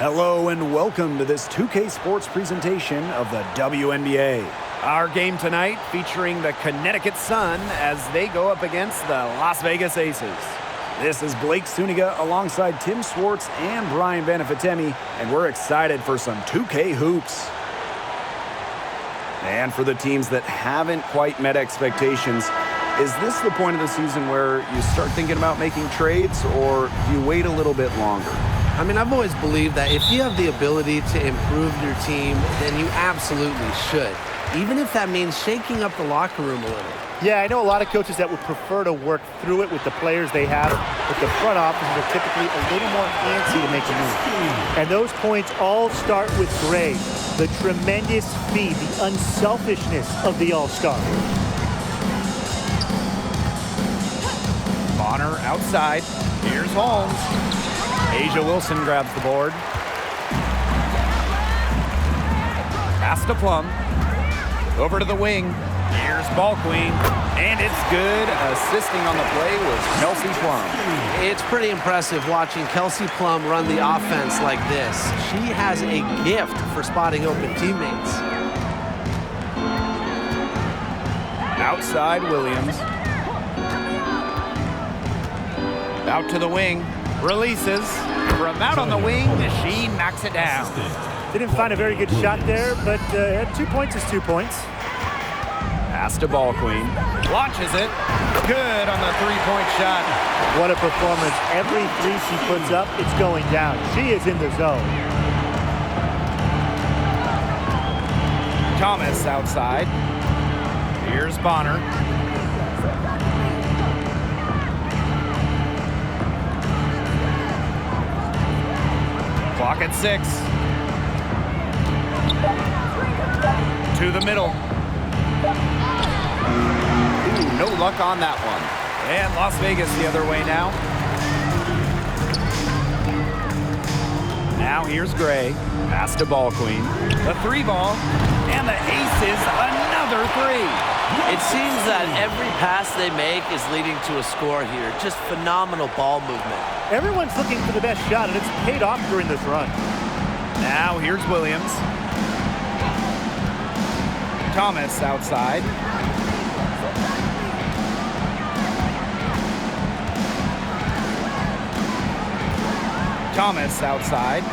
Hello and welcome to this 2K Sports presentation of the WNBA. Our game tonight featuring the Connecticut Sun as they go up against the Las Vegas Aces. This is Blake Suniga alongside Tim Swartz and Brian Benefitemi, and we're excited for some 2K hoops. And for the teams that haven't quite met expectations, is this the point of the season where you start thinking about making trades, or do you wait a little bit longer? I mean, I've always believed that if you have the ability to improve your team, then you absolutely should, even if that means shaking up the locker room a little. Yeah, I know a lot of coaches that would prefer to work through it with the players they have, but the front offices are typically a little more antsy to make a move. And those points all start with Gray, the tremendous speed, the unselfishness of the All-Star. Bonner outside. Here's Holmes. Asia Wilson grabs the board. Pass to Plum. Over to the wing. Here's Ball Queen. And it's good. Assisting on the play was Kelsey Plum. It's pretty impressive watching Kelsey Plum run the offense like this. She has a gift for spotting open teammates. Outside Williams. Out to the wing. Releases. From out on the wing, she knocks it down. Didn't find a very good shot there, but 2 points is 2 points. Pass to Ball Queen. Launches it. Good on the three-point shot. What a performance. Every three she puts up, it's going down. She is in the zone. Thomas outside. Here's Bonner. Clock at 6. To the middle. Ooh, no luck on that one. And Las Vegas the other way now. Now here's Gray. Pass to Ball Queen. The three ball. And the aces, another three. It seems that every pass they make is leading to a score here. Just phenomenal ball movement. Everyone's looking for the best shot, and it's paid off during this run. Now here's Williams. Thomas outside. Thomas outside.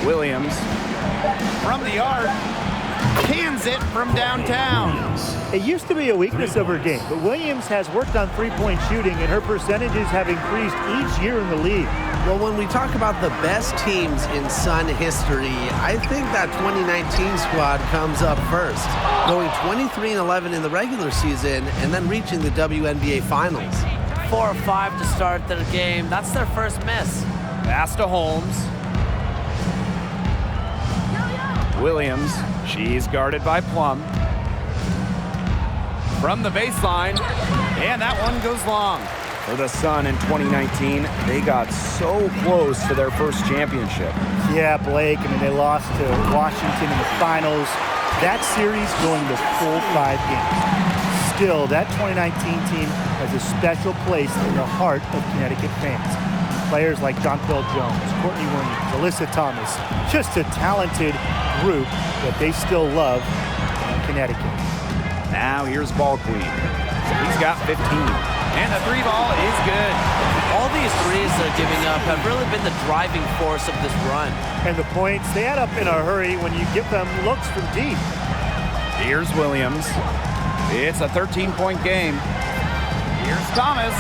Williams from the arc. Cans it from downtown. It used to be a weakness of her game, but Williams has worked on three-point shooting, and her percentages have increased each year in the league. Well, when we talk about the best teams in Sun history, I think that 2019 squad comes up first, going 23-11 in the regular season and then reaching the WNBA Finals. 4 or 5 to start their game. That's their first miss. Pass to Holmes. Williams, she's guarded by Plum. From the baseline, and that one goes long. For the Sun in 2019, they got so close to their first championship. Yeah, Blake, I mean, they lost to Washington in the finals. That series going the full 5 games. Still, that 2019 team has a special place in the heart of Connecticut fans. Players like Donquel Jones, Courtney Williams, Alyssa Thomas, just a talented group that they still love in Connecticut. Now here's Ball Queen. He's got 15. And the three ball is good. All these threes they're giving up have really been the driving force of this run. And the points, they add up in a hurry when you give them looks from deep. Here's Williams. It's a 13-point game. Here's Thomas.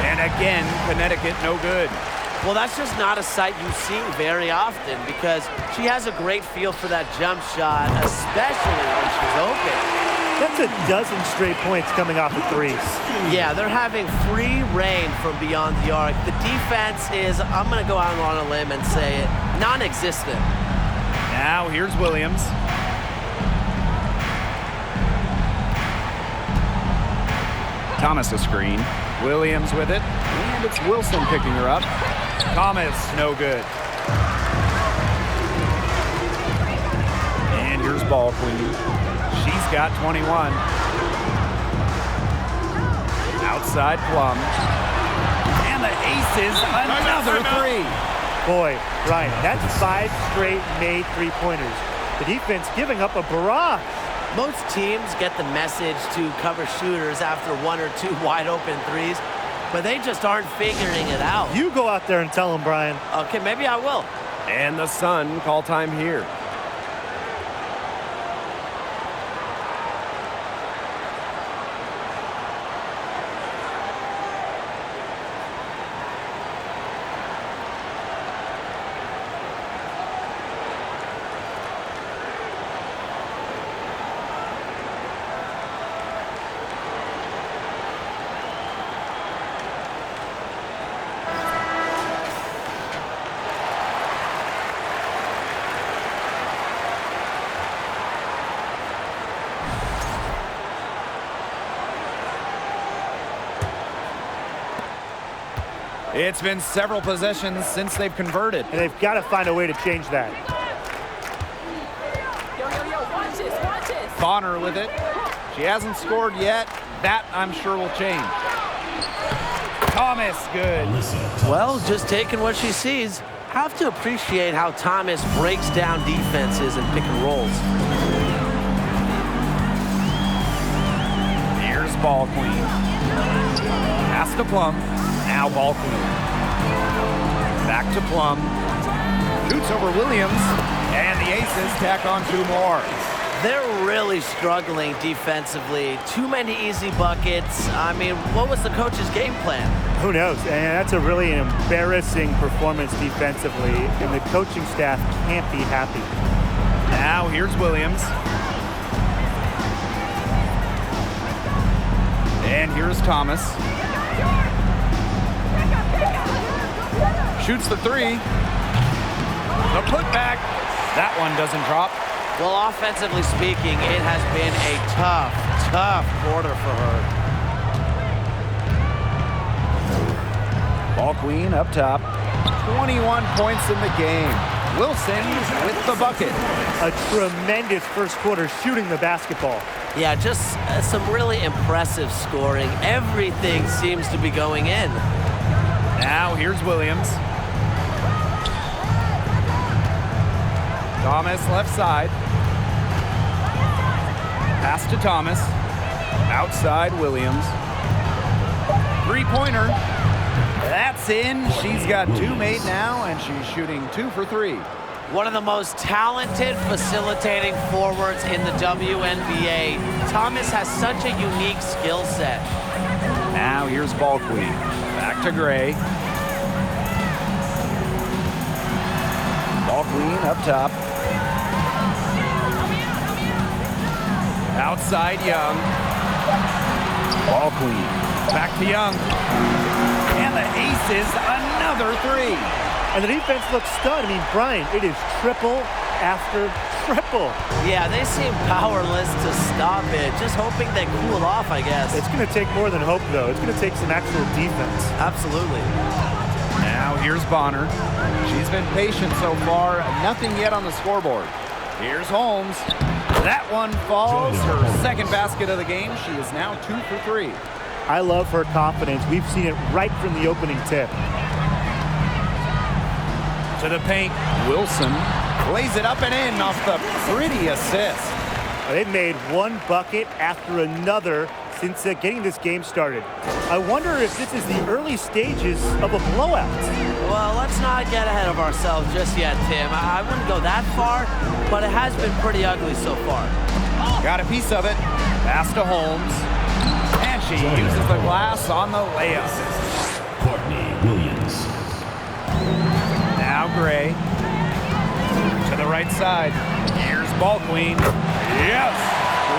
And again, Connecticut no good. Well, that's just not a sight you see very often because she has a great feel for that jump shot, especially when she's open. That's a dozen straight points coming off of threes. Yeah, they're having free reign from beyond the arc. The defense is, I'm going to go out on a limb and say it, non-existent. Now here's Williams. Thomas a screen. Williams with it. And it's Wilson picking her up. Thomas, no good. And here's Ball Queen. She's got 21. Outside Plum. And the aces, another three. Boy, Brian, that's 5 straight made three-pointers. The defense giving up a barrage. Most teams get the message to cover shooters after 1 or 2 wide-open threes, but they just aren't figuring it out. You go out there and tell them, Brian. Okay, maybe I will. And the Sun call time here. It's been several possessions since they've converted. And they've got to find a way to change that. Watch this. Bonner with it. She hasn't scored yet. That, I'm sure, will change. Thomas, good. Well, just taking what she sees. Have to appreciate how Thomas breaks down defenses and pick and rolls. Here's Ball Queen. Pass to Plum. Now Ball Queen. Back to Plum. Shoots over Williams. And the Aces tack on 2 more. They're really struggling defensively. Too many easy buckets. I mean, what was the coach's game plan? Who knows? And that's a really embarrassing performance defensively, and the coaching staff can't be happy. Now here's Williams. And here's Thomas. Shoots the 3. The putback. That one doesn't drop. Well, offensively speaking, it has been a tough quarter for her. Ball Queen up top. 21 points in the game. Wilson with the bucket. A tremendous first quarter shooting the basketball. Yeah, just some really impressive scoring. Everything seems to be going in. Now here's Williams. Thomas left side. Pass to Thomas. Outside Williams. 3-pointer. That's in. She's got 2 made now, and she's shooting 2 for 3. One of the most talented facilitating forwards in the WNBA. Thomas has such a unique skill set. Now here's Ball Queen. Back to Gray. Ball Queen up top. Outside Young. Ball Queen. Back to Young. And the Aces, another 3. And the defense looks stunned. I mean, Brian, it is triple after triple. Yeah, they seem powerless to stop it. Just hoping they cool off, I guess. It's going to take more than hope, though. It's going to take some actual defense. Absolutely. Now here's Bonner. She's been patient so far. Nothing yet on the scoreboard. Here's Holmes. That one falls. Her second basket of the game. She is now 2 for 3. I love her confidence. We've seen it right from the opening tip. To the paint, Wilson lays it up and in off the pretty assist. They've made one bucket after another since getting this game started. I wonder if this is the early stages of a blowout. Well, let's not get ahead of ourselves just yet, Tim. I wouldn't go that far, but it has been pretty ugly so far. Got a piece of it. Pass to Holmes. And she uses the glass on the layup. Courtney Williams. Now Gray. To the right side. Here's Ball Queen. Yes!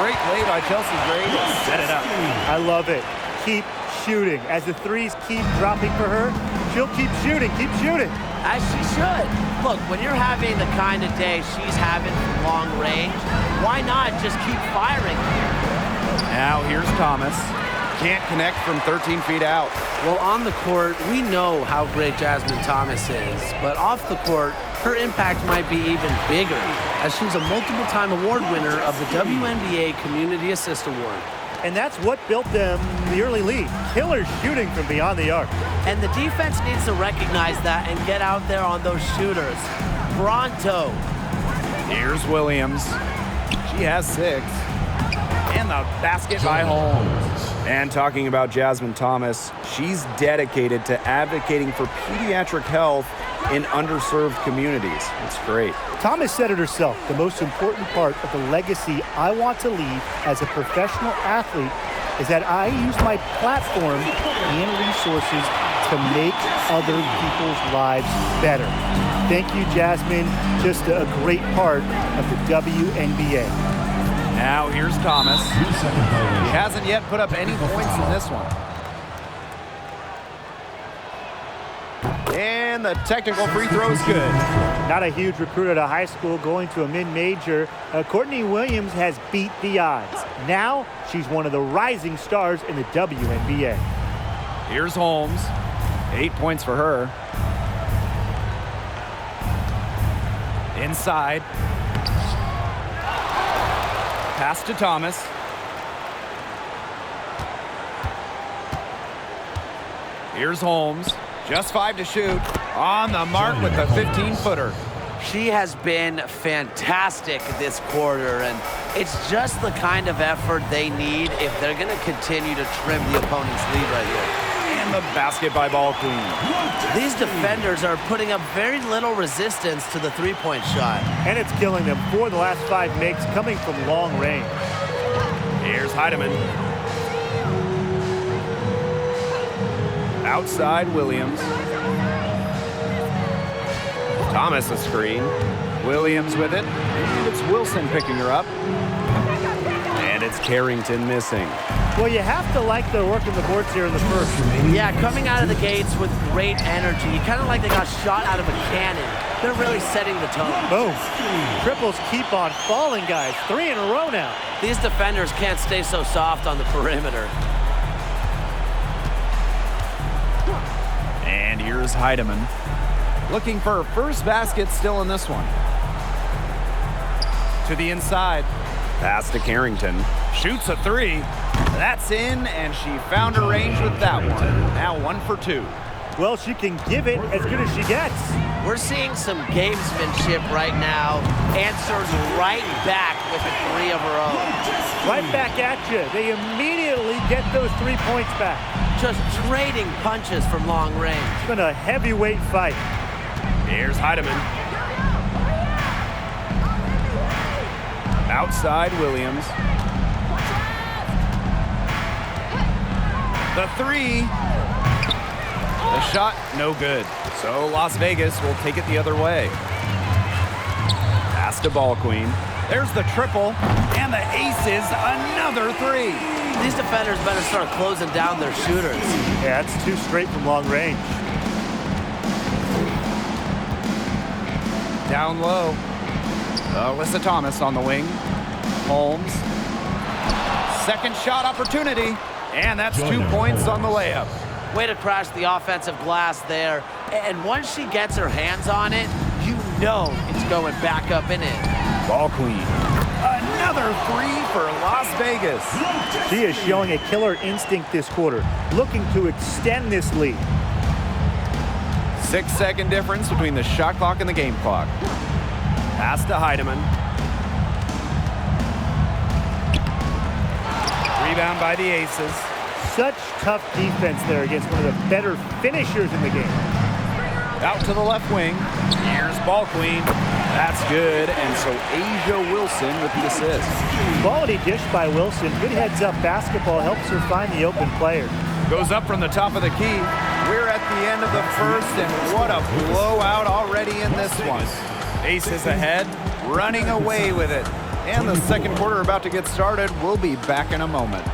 Great play by Chelsea Gray to set it up. I love it. Keep shooting. As the threes keep dropping for her, she'll keep shooting. Keep shooting. As she should. Look, when you're having the kind of day she's having from long range, why not just keep firing? Now here's Thomas. Can't connect from 13 feet out. Well, on the court, we know how great Jasmine Thomas is, but off the court, her impact might be even bigger, as she's a multiple-time award winner of the WNBA Community Assist Award. And that's what built them the early lead. Killer shooting from beyond the arc. And the defense needs to recognize that and get out there on those shooters. Pronto. Here's Williams. She has 6. And the basket by Holmes. And talking about Jasmine Thomas, she's dedicated to advocating for pediatric health in underserved communities. It's great. Thomas said it herself, the most important part of the legacy I want to leave as a professional athlete is that I use my platform and resources to make other people's lives better. Thank you, Jasmine. Just a great part of the WNBA. Now here's Thomas. He hasn't yet put up any points in this one. And the technical free throw is good. Not a huge recruit at a high school going to a mid-major. Courtney Williams has beat the odds. Now she's one of the rising stars in the WNBA. Here's Holmes. 8 points for her. Inside. Pass to Thomas. Here's Holmes. Just 5 to shoot. On the mark with the 15-footer. She has been fantastic this quarter, and it's just the kind of effort they need if they're going to continue to trim the opponent's lead right here. And the basket by Ball Queen. These defenders are putting up very little resistance to the three-point shot. And it's killing them. 4 of the last 5 makes coming from long range. Here's Heidemann. Outside Williams. Thomas a screen. Williams with it. And it's Wilson picking her up. And it's Carrington missing. Well, you have to like their work in the boards here in the first. Yeah, coming out of the gates with great energy. Kind of like they got shot out of a cannon. They're really setting the tone. Boom. Triples keep on falling, guys. 3 in a row now. These defenders can't stay so soft on the perimeter. And here's Heidemann. Looking for her first basket still in this one. To the inside. Pass to Carrington. Shoots a 3. That's in, and she found her range with that one. Now 1 for 2. Well, she can give it as good as she gets. We're seeing some gamesmanship right now. Answers right back with a 3 of her own. Right back at you. They immediately get those 3 points back. Just trading punches from long range. It's been a heavyweight fight. Here's Heidemann. Outside Williams. The 3. The shot, no good. So Las Vegas will take it the other way. Pass to Ball Queen. There's the triple. And the aces, another 3. These defenders better start closing down their shooters. Yeah, that's 2 straight from long range. Down low. Alyssa Thomas on the wing. Holmes. Second shot opportunity. And that's 2 points on the layup. Way to crash the offensive glass there. And once she gets her hands on it, you know it's going back up and in. Ball Queen. Another 3 for Las Vegas. She is showing a killer instinct this quarter, looking to extend this lead. 6-second difference between the shot clock and the game clock. Pass to Heidemann. Rebound by the Aces. Such tough defense there against one of the better finishers in the game. Out to the left wing. Here's Ball Queen. That's good. And so Asia Wilson with the assist. Quality dish by Wilson. Good heads-up basketball helps her find the open player. Goes up from the top of the key. We're at the end of the first, and what a blowout already in this one. Aces ahead, running away with it. And the second quarter about to get started. We'll be back in a moment.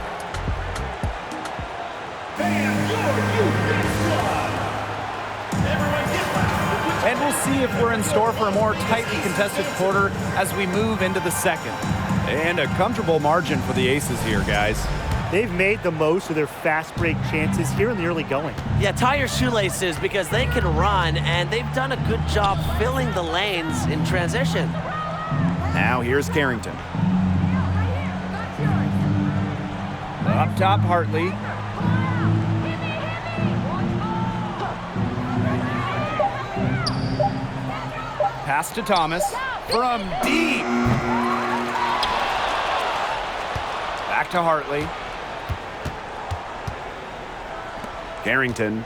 And we'll see if we're in store for a more tightly contested quarter as we move into the second. And a comfortable margin for the Aces here, guys. They've made the most of their fast break chances here in the early going. Yeah, tie your shoelaces because they can run, and they've done a good job filling the lanes in transition. Now here's Carrington. Up top, Hartley. Pass to Thomas from deep. Back to Hartley. Carrington.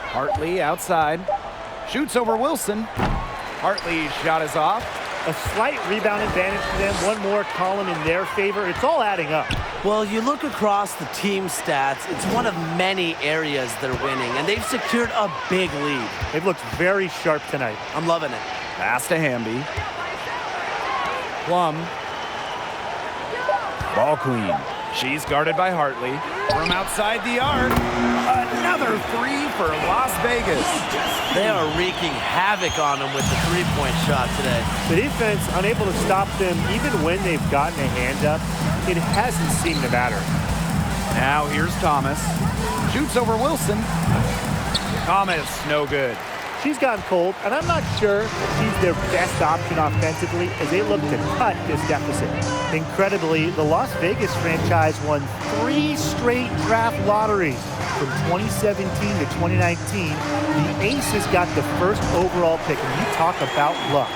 Hartley outside. Shoots over Wilson. Hartley's shot is off. A slight rebound advantage for them. One more column in their favor. It's all adding up. Well, you look across the team stats, it's one of many areas they're winning, and they've secured a big lead. They've looked very sharp tonight. I'm loving it. Pass to Hamby. Plum. Ball queen. She's guarded by Hartley. From outside the arc. Another three for Las Vegas. They are wreaking havoc on them with the three-point shot today. The defense unable to stop them even when they've gotten a hand up. It hasn't seemed to matter. Now here's Thomas. Shoots over Wilson. Thomas, no good. She's gotten cold, and I'm not sure she's their best option offensively as they look to cut this deficit. Incredibly, the Las Vegas franchise won 3 straight draft lotteries from 2017 to 2019. The Aces got the first overall pick, and you talk about luck.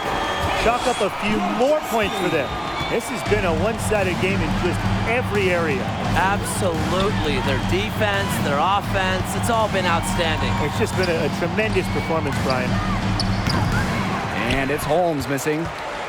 Chalk up a few more points for them. This has been a one-sided game in just every area. Absolutely. Their defense, their offense, it's all been outstanding. It's just been a tremendous performance, Brian. And it's Holmes missing.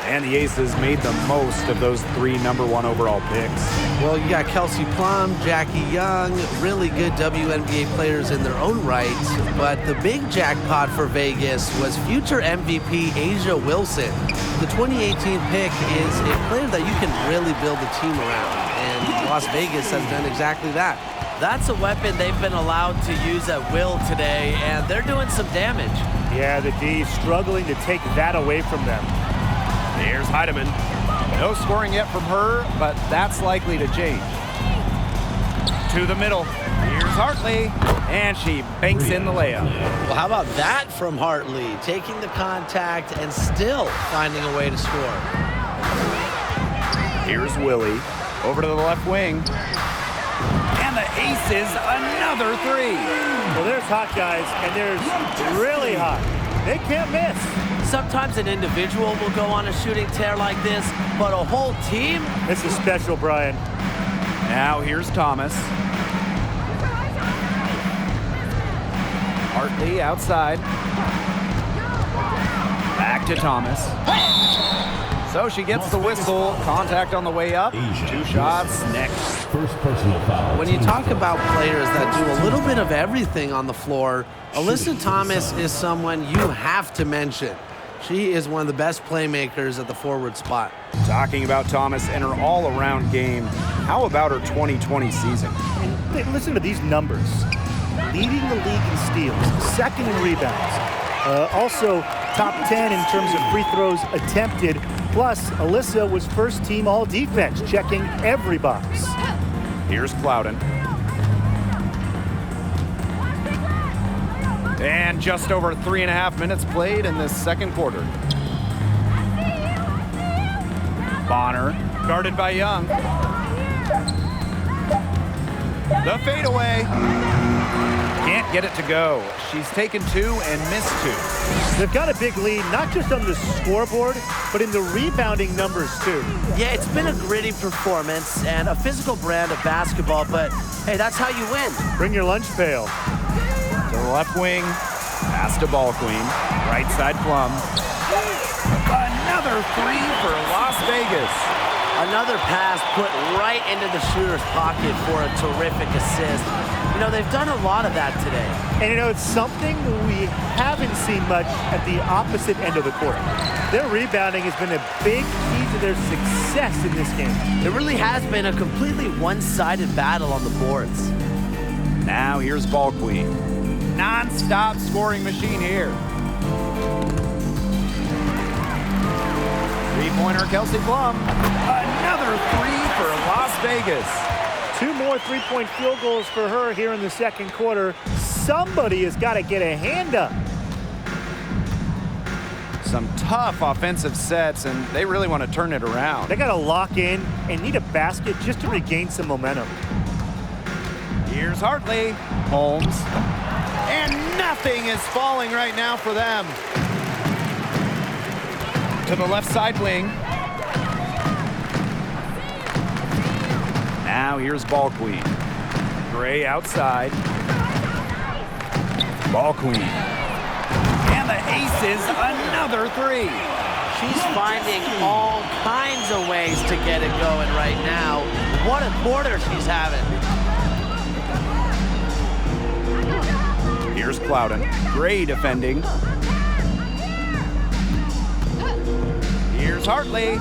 And the Aces made the most of those 3 #1 overall picks. Well, you got Kelsey Plum, Jackie Young, really good WNBA players in their own right. But the big jackpot for Vegas was future MVP Asia Wilson. The 2018 pick is a player that you can really build a team around. And Las Vegas has done exactly that. That's a weapon they've been allowed to use at will today, and they're doing some damage. Yeah, the D struggling to take that away from them. Here's Heidemann. No scoring yet from her, but that's likely to change. To the middle. Here's Hartley, and she banks in the layup. Well, how about that from Hartley? Taking the contact and still finding a way to score. Here's Willie. Over to the left wing. And the Aces, another 3. Well, there's hot guys, and there's really hot. They can't miss. Sometimes an individual will go on a shooting tear like this, but a whole team? This is special, Brian. Now here's Thomas. Hartley outside. Back to Thomas. So she gets the whistle. Contact on the way up. 2 shots next. First personal foul. When you talk about players that do a little bit of everything on the floor, Alyssa Thomas is someone you have to mention. She is one of the best playmakers at the forward spot. Talking about Thomas and her all-around game, how about her 2020 season? And listen to these numbers. Leading the league in steals, second in rebounds. Also, top 10 in terms of free throws attempted. Plus, Alyssa was first team all-defense, checking every box. Here's Plowden. And just over 3.5 minutes played in this second quarter. Bonner, guarded by Young. The fadeaway. Can't get it to go. She's taken 2 and missed 2. They've got a big lead, not just on the scoreboard, but in the rebounding numbers, too. Yeah, it's been a gritty performance and a physical brand of basketball, but hey, that's how you win. Bring your lunch pail. To the left wing, pass to Ball Queen. Right side Plum. Another 3 for Las Vegas. Another pass put right into the shooter's pocket for a terrific assist. You know, they've done a lot of that today. And you know, it's something we haven't seen much at the opposite end of the court. Their rebounding has been a big key to their success in this game. It really has been a completely one-sided battle on the boards. Now here's Ball Queen. Non-stop scoring machine here. Three-pointer Kelsey Plum. Another 3 for Las Vegas. 2 more three-point field goals for her here in the second quarter. Somebody has got to get a hand up. Some tough offensive sets, and they really want to turn it around. They got to lock in and need a basket just to regain some momentum. Here's Hartley. Holmes. And nothing is falling right now for them. To the left side wing. Now here's Ball Queen. Gray outside. Ball Queen. And the aces, another three. She's finding all kinds of ways to get it going right now. What a quarter she's having. Here's Clouden. Gray defending. Here's Hartley.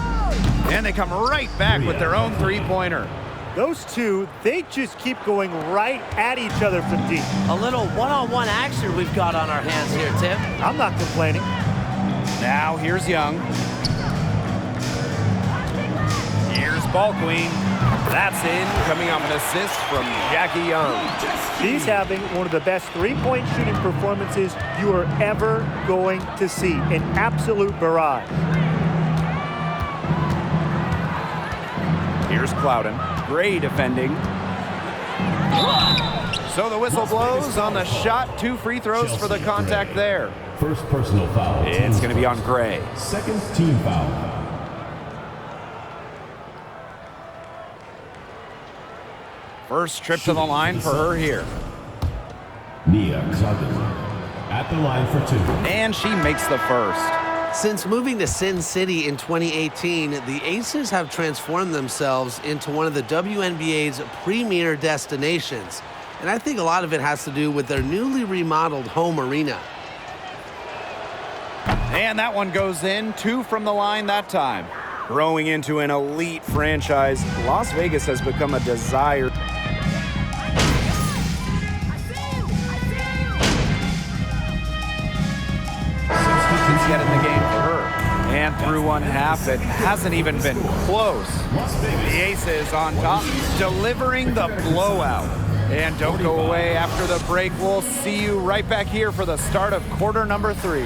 And they come right back with their own three-pointer. Those two, they just keep going right at each other from deep. A little one-on-one action we've got on our hands here, Tim. I'm not complaining. Now here's Young. Here's Ball Queen. That's in, coming off an assist from Jackie Young. She's having one of the best three-point shooting performances you are ever going to see. An absolute barrage. Here's Clouden. Gray defending. So the whistle blows on the shot. 2 free throws for the contact there. First personal foul. It's going to be on Gray. Second team foul. First trip to the line for her here. Nia Clouden at the line for 2. And she makes the first. Since moving to Sin City in 2018, the Aces have transformed themselves into one of the WNBA's premier destinations. And I think a lot of it has to do with their newly remodeled home arena. And that one goes in. 2 from the line that time. Growing into an elite franchise, Las Vegas has become a desire. Get in the game for her. And through one half, it hasn't even been close. The Aces on top, delivering the blowout. And don't go away after the break. We'll see you right back here for the start of quarter number 3.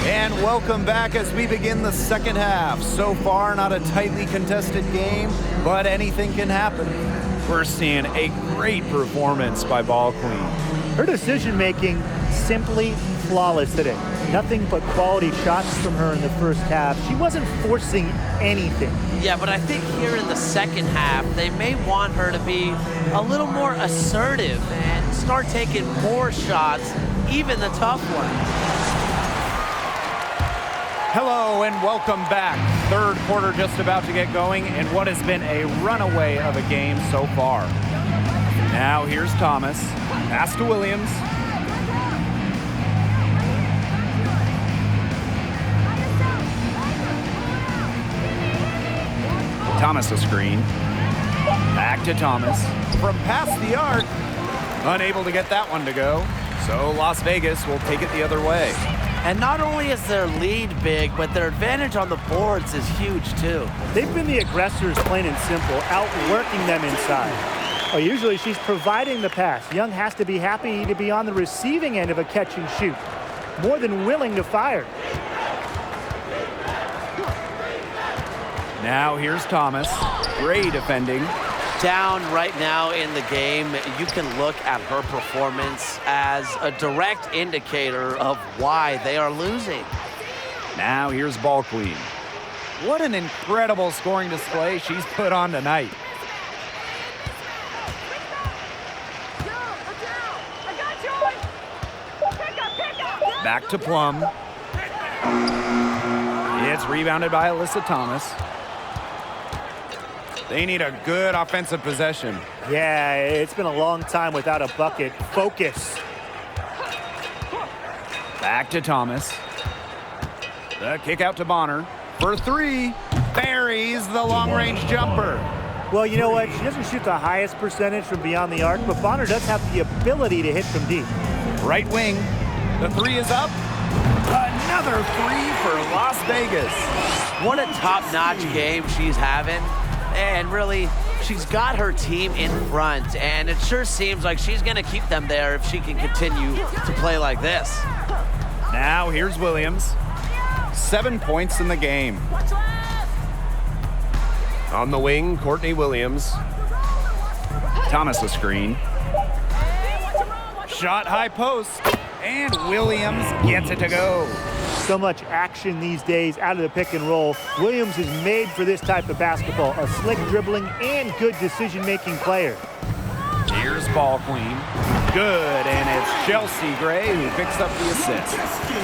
And welcome back as we begin the second half. So far, not a tightly contested game, but anything can happen. We're seeing a great performance by Ball Queen. Her decision-making simply flawless today. Nothing but quality shots from her in the first half. She wasn't forcing anything. Yeah, but I think here in the second half, they may want her to be a little more assertive and start taking more shots, even the tough ones. Hello and welcome back. Third quarter just about to get going in what has been a runaway of a game so far. Now here's Thomas. Pass to Williams. Thomas a screen. Back to Thomas. From past the arc. Unable to get that one to go. So Las Vegas will take it the other way. And not only is their lead big, but their advantage on the boards is huge too. They've been the aggressors, plain and simple, outworking them inside. Well, usually she's providing the pass. Young has to be happy to be on the receiving end of a catch and shoot. More than willing to fire. Now here's Thomas. Gray defending. Down right now in the game, you can look at her performance as a direct indicator of why they are losing. Now here's Ball Queen. What an incredible scoring display she's put on tonight. Back to Plum. It's rebounded by Alyssa Thomas. They need a good offensive possession. Yeah, it's been a long time without a bucket. Focus. Back to Thomas. The kick out to Bonner. For three. Buries the long-range jumper. Well, you know what? She doesn't shoot the highest percentage from beyond the arc, but Bonner does have the ability to hit from deep. Right wing. The three is up. Another three for Las Vegas. What a top-notch game she's having. And really, she's got her team in front, and it sure seems like she's going to keep them there if she can continue to play like this. Now here's Williams. 7 points in the game. On the wing, Courtney Williams. Thomas a screen. Shot high post. And Williams gets it to go. So much action these days out of the pick and roll. Williams is made for this type of basketball. A slick dribbling and good decision-making player. Here's ball queen. Good, and it's Chelsea Gray who picks up the assist.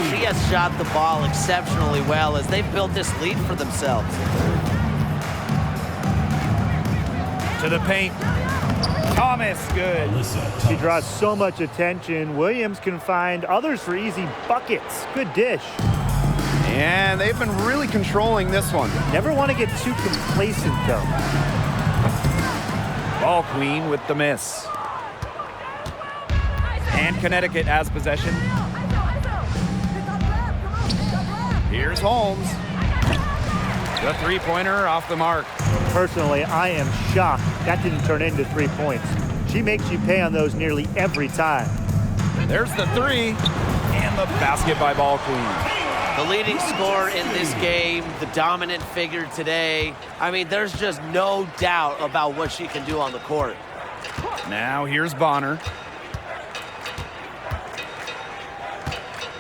She has shot the ball exceptionally well as they've built this lead for themselves. To the paint. Thomas, good. She draws so much attention. Williams can find others for easy buckets. Good dish. And they've been really controlling this one. Never want to get too complacent, though. Ball queen with the miss. And Connecticut has possession. Here's Holmes. The three-pointer off the mark. Personally, I am shocked that didn't turn into 3 points. She makes you pay on those nearly every time. There's the three, and the basket by ball queen. The leading scorer in this game, the dominant figure today. I mean, there's just no doubt about what she can do on the court. Now here's Bonner.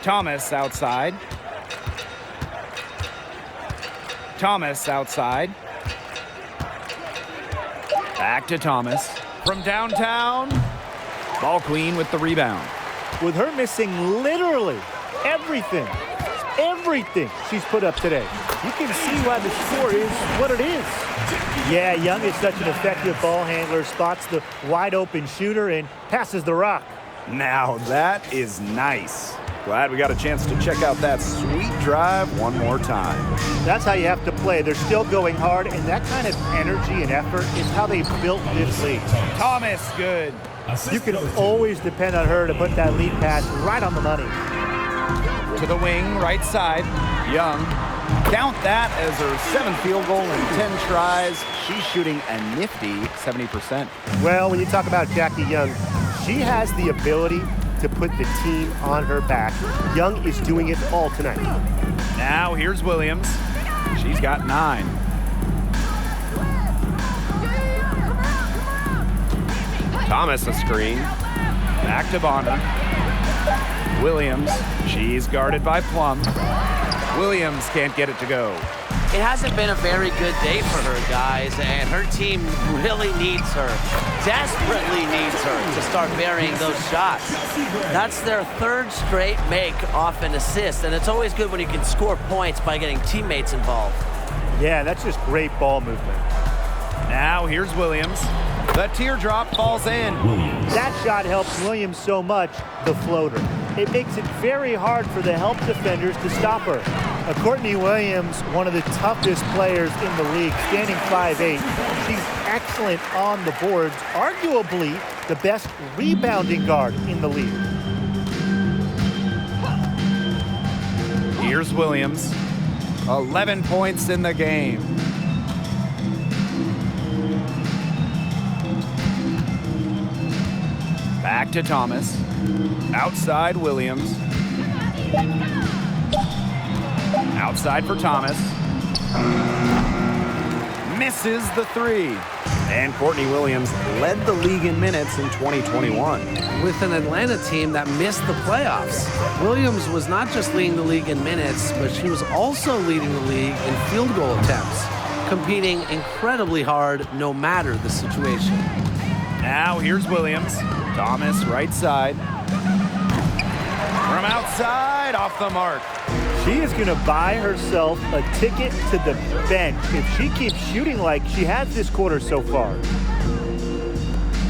Thomas outside. Thomas outside. Back to Thomas. From downtown. Ball queen with the rebound. With her missing literally everything she's put up today, you can see why the score is what it is. Yeah, Young is such an effective ball handler, spots the wide open shooter and passes the rock. Now that is nice. Glad we got a chance to check out that sweet drive one more time. That's how you have to play. They're still going hard, and that kind of energy and effort is how they built this lead. Thomas, good. You can always depend on her to put that lead pass right on the money. To the wing, right side, Young. Count that as her 7th field goal in 10 tries. She's shooting a nifty 70%. Well, when you talk about Jackie Young, she has the ability to put the team on her back. Young is doing it all tonight. Now here's Williams. She's got 9. Thomas a screen. Back to Bonner. Williams. She's guarded by Plum. Williams can't get it to go. It hasn't been a very good day for her, guys, and her team really needs her, desperately needs her to start burying those shots. That's their 3rd straight make off an assist, and it's always good when you can score points by getting teammates involved. Yeah, that's just great ball movement. Now here's Williams. The teardrop falls in. That shot helps Williams so much, the floater. It makes it very hard for the help defenders to stop her. Courtney Williams, one of the toughest players in the league, standing 5'8". She's excellent on the boards, arguably the best rebounding guard in the league. Here's Williams. 11 points in the game. Back to Thomas. Outside Williams. Outside for Thomas. Misses the three. And Courtney Williams led the league in minutes in 2021. With an Atlanta team that missed the playoffs, Williams was not just leading the league in minutes, but she was also leading the league in field goal attempts, competing incredibly hard no matter the situation. Now here's Williams. Thomas right side. From outside, off the mark. She is going to buy herself a ticket to the bench if she keeps shooting like she has this quarter so far.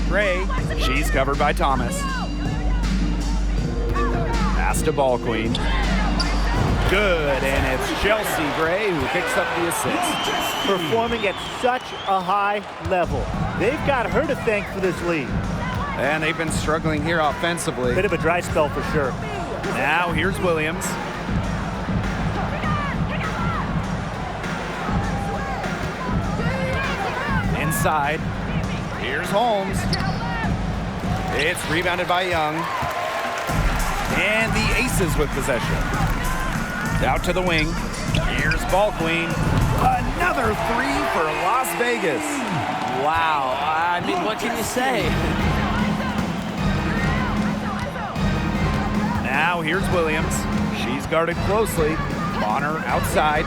Gray, she's covered by Thomas. Pass to Ball Queen. Good, and it's Chelsea Gray who picks up the assist. Performing at such a high level. They've got her to thank for this lead. And they've been struggling here offensively. Bit of a dry spell for sure. Now here's Williams. Inside. Here's Holmes. It's rebounded by Young. And the Aces with possession. Out to the wing. Here's Ball Queen. Another three for Las Vegas. Wow. I mean, what can you say? Now here's Williams. She's guarded closely. Bonner outside.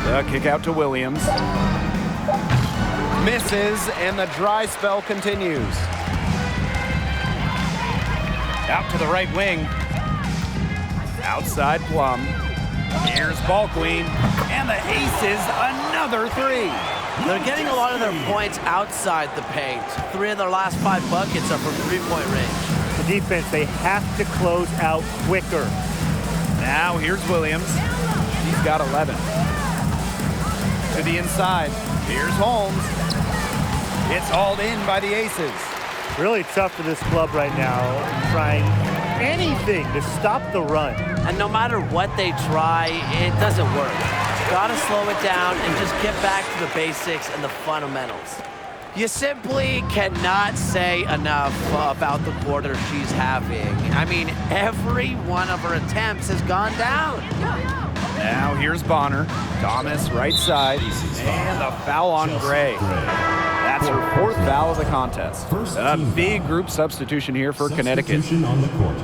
The kick out to Williams. Misses, and the dry spell continues. Out to the right wing. Outside Plum. Here's Ball Queen. And the Aces, another three. They're getting a lot of their points outside the paint. 3 of their last 5 buckets are from three-point range. The defense, they have to close out quicker. Now here's Williams. She's got 11. To the inside. Here's Holmes. It's hauled in by the Aces. Really tough for this club right now, trying anything to stop the run. And no matter what they try, it doesn't work. Gotta slow it down and just get back to the basics and the fundamentals. You simply cannot say enough about the quarter she's having. I mean, every one of her attempts has gone down. Now here's Bonner. Thomas right side. And the foul on Gray. That's her 4th foul of the contest. A big group substitution here for Connecticut. On the court.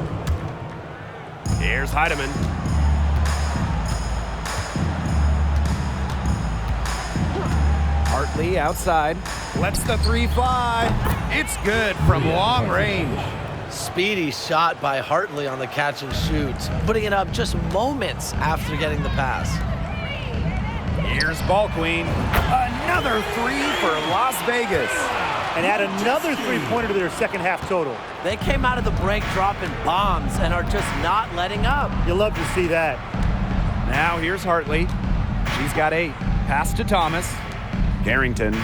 Here's Heidemann. Hartley outside. Lets the three fly. It's good from long range. Speedy shot by Hartley on the catch and shoot, putting it up just moments after getting the pass. Here's Ball Queen. Another three for Las Vegas. And add another three-pointer to their second half total. They came out of the break dropping bombs and are just not letting up. You'll love to see that. Now here's Hartley. She's got 8. Pass to Thomas. Carrington.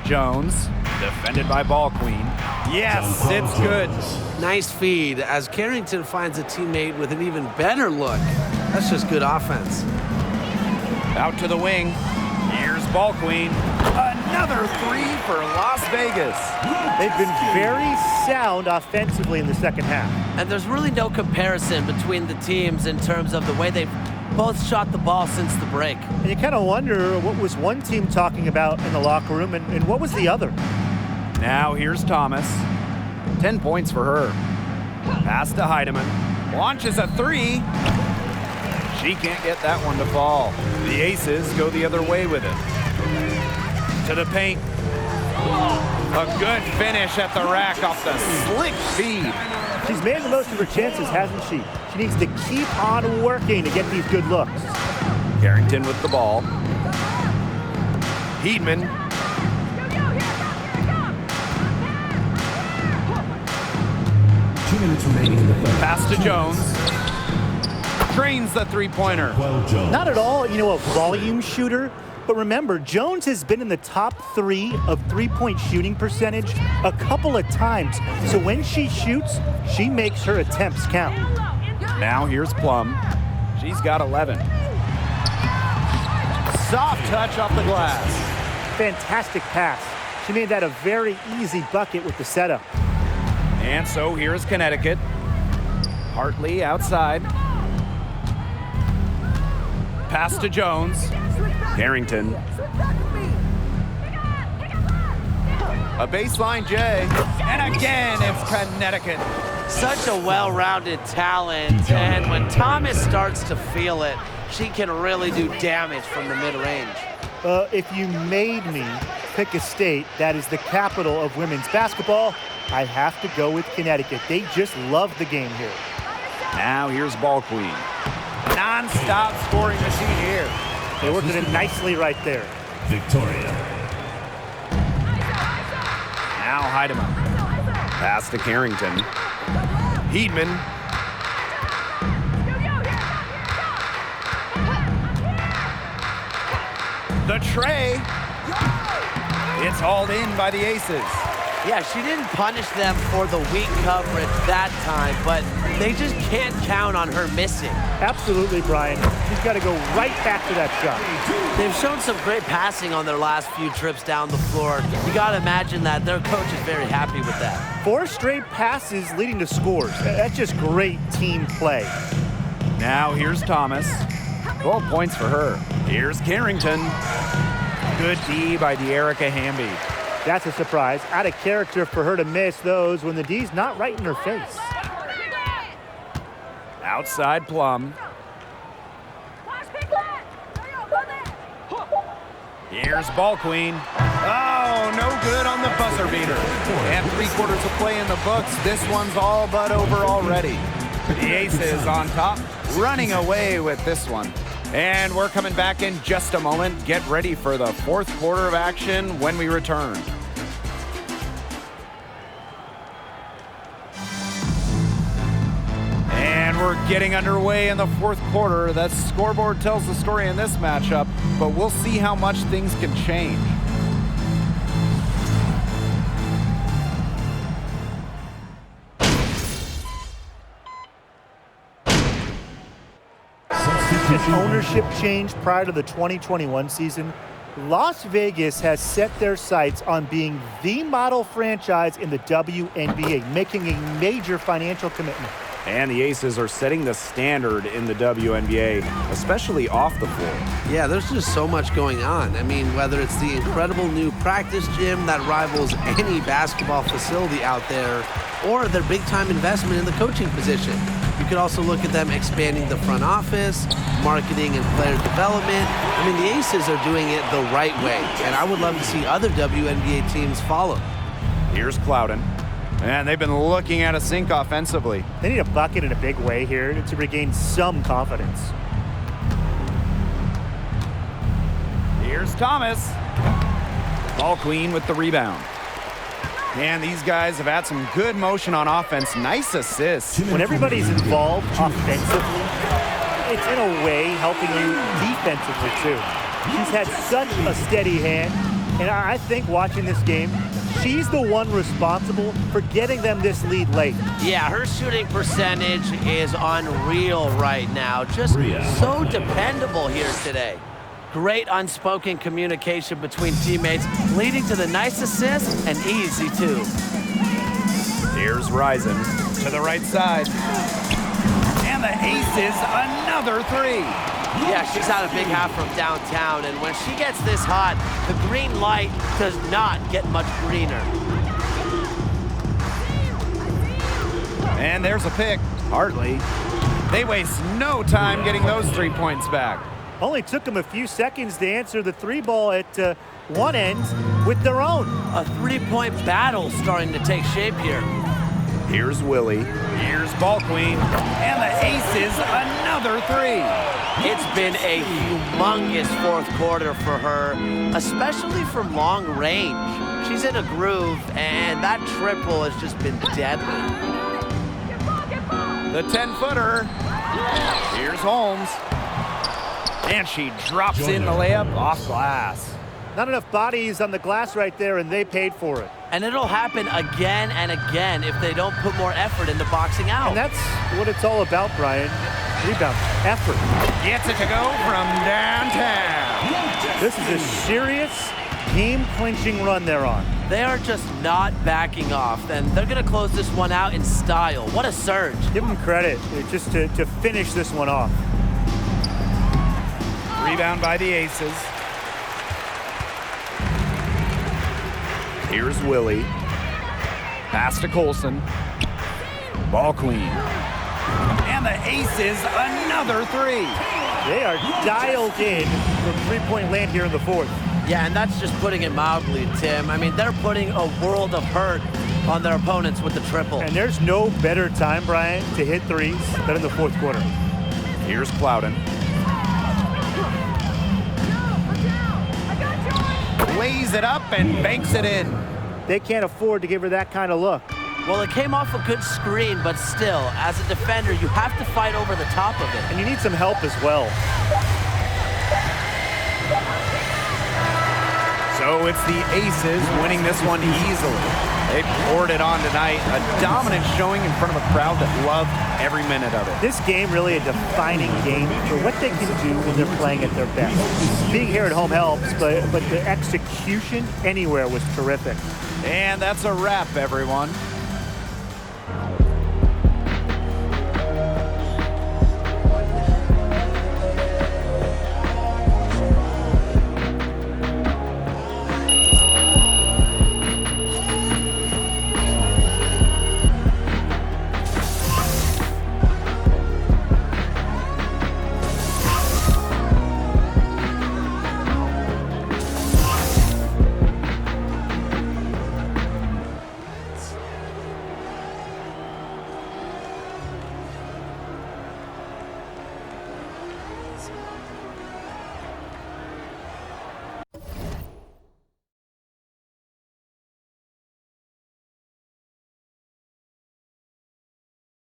Jones. Defended by Ball Queen. Yes, it's good. Nice feed as Carrington finds a teammate with an even better look. That's just good offense. Out to the wing. Here's Ball Queen. Another three for Las Vegas. They've been very sound offensively in the second half. And there's really no comparison between the teams in terms of the way they've both shot the ball since the break. And you kind of wonder what was one team talking about in the locker room and what was the other. Now here's Thomas. 10 points for her. Pass to Heidemann. Launches a three. She can't get that one to fall. The Aces go the other way with it. To the paint. A good finish at the rack off the slick feed. She's made the most of her chances, hasn't she? She needs to keep on working to get these good looks. Carrington with the ball. Heedman. Pass to Jones. Drains the three-pointer. Not at all, a volume shooter. But remember, Jones has been in the top 3 of three-point shooting percentage a couple of times. So when she shoots, she makes her attempts count. Now here's Plum. She's got 11. Soft touch off the glass. Fantastic pass. She made that a very easy bucket with the setup. And so here's Connecticut. Hartley outside. Pass to Jones. Carrington. A baseline J. And again, it's Connecticut. Such a well-rounded talent. And when Thomas starts to feel it, she can really do damage from the mid-range. If you made me pick a state that is the capital of women's basketball, I have to go with Connecticut. They just love the game here. Now here's Ball Queen. Non-stop scoring machine here. They worked it in nicely right there. Victoria. Now Heidemann. Pass to Carrington. Heedman. The tray. It's hauled in by the Aces. Yeah, she didn't punish them for the weak coverage that time, but they just can't count on her missing. Absolutely, Brian. She's got to go right back to that shot. They've shown some great passing on their last few trips down the floor. You got to imagine that their coach is very happy with that. 4 straight passes leading to scores. That's just great team play. Now here's Thomas. 12 points for her. Here's Carrington. Good D by De'Erica Hamby. That's a surprise. Out of character for her to miss those when the D's not right in her face. Outside Plum. Here's Ball Queen. Oh, no good on the buzzer beater. And 3/4 of play in the books. This one's all but over already. The Aces on top, running away with this one. And we're coming back in just a moment. Get ready for the 4th quarter of action when we return. And we're getting underway in the 4th quarter. That scoreboard tells the story in this matchup, but we'll see how much things can change. Since ownership change prior to the 2021 season, Las Vegas has set their sights on being the model franchise in the WNBA, making a major financial commitment. And the Aces are setting the standard in the WNBA, especially off the floor. Yeah, there's just so much going on. I mean, whether it's the incredible new practice gym that rivals any basketball facility out there, or their big-time investment in the coaching position. You could also look at them expanding the front office, marketing and player development. I mean, the Aces are doing it the right way, and I would love to see other WNBA teams follow. Here's Clouden. And they've been looking at a sink offensively. They need a bucket in a big way here to regain some confidence. Here's Thomas. Ball Queen with the rebound. And these guys have had some good motion on offense. Nice assists. When everybody's involved offensively, it's in a way helping you defensively too. She's had such a steady hand, and I think watching this game, she's the one responsible for getting them this lead late. Yeah, her shooting percentage is unreal right now. Just so dependable here today. Great unspoken communication between teammates, leading to the nice assist and easy two. Here's Risen to the right side. And the Aces, another 3. Yeah, she's had a big half from downtown, and when she gets this hot, the green light does not get much greener. And there's a pick. Hardly. They waste no time getting those 3 points back. Only took them a few seconds to answer the 3 ball at one end with their own. A 3-point battle starting to take shape here. Here's Willie. Here's Ball Queen. And the Aces, another 3. It's been a humongous 4th quarter for her, especially from long range. She's in a groove, and that triple has just been deadly. The 10-footer. Here's Holmes. And she drops in the layup off glass. Not enough bodies on the glass right there, and they paid for it. And it'll happen again and again if they don't put more effort into boxing out. And that's what it's all about, Brian. Rebound, effort. Gets it to go from downtown. This is a serious game-clinching run they're on. They are just not backing off, and they're going to close this one out in style. What a surge. Give them credit just to finish this one off. Rebound by the Aces. Here's Willie. Pass to Colson. Ball Queen. And the Aces, another 3. They are dialed in from three-point land here in the 4th. Yeah, and that's just putting it mildly, Tim. I mean, they're putting a world of hurt on their opponents with the triple. And there's no better time, Brian, to hit threes than in the fourth quarter. Here's Plowden. Lays it up and banks it in. They can't afford to give her that kind of look. Well, it came off a good screen, but still, as a defender, you have to fight over the top of it. And you need some help as well. So it's the Aces winning this one easily. They poured it on tonight. A dominant showing in front of a crowd that loved every minute of it. This game really a defining game for what they can do when they're playing at their best. Being here at home helps, but the execution anywhere was terrific. And that's a wrap, everyone.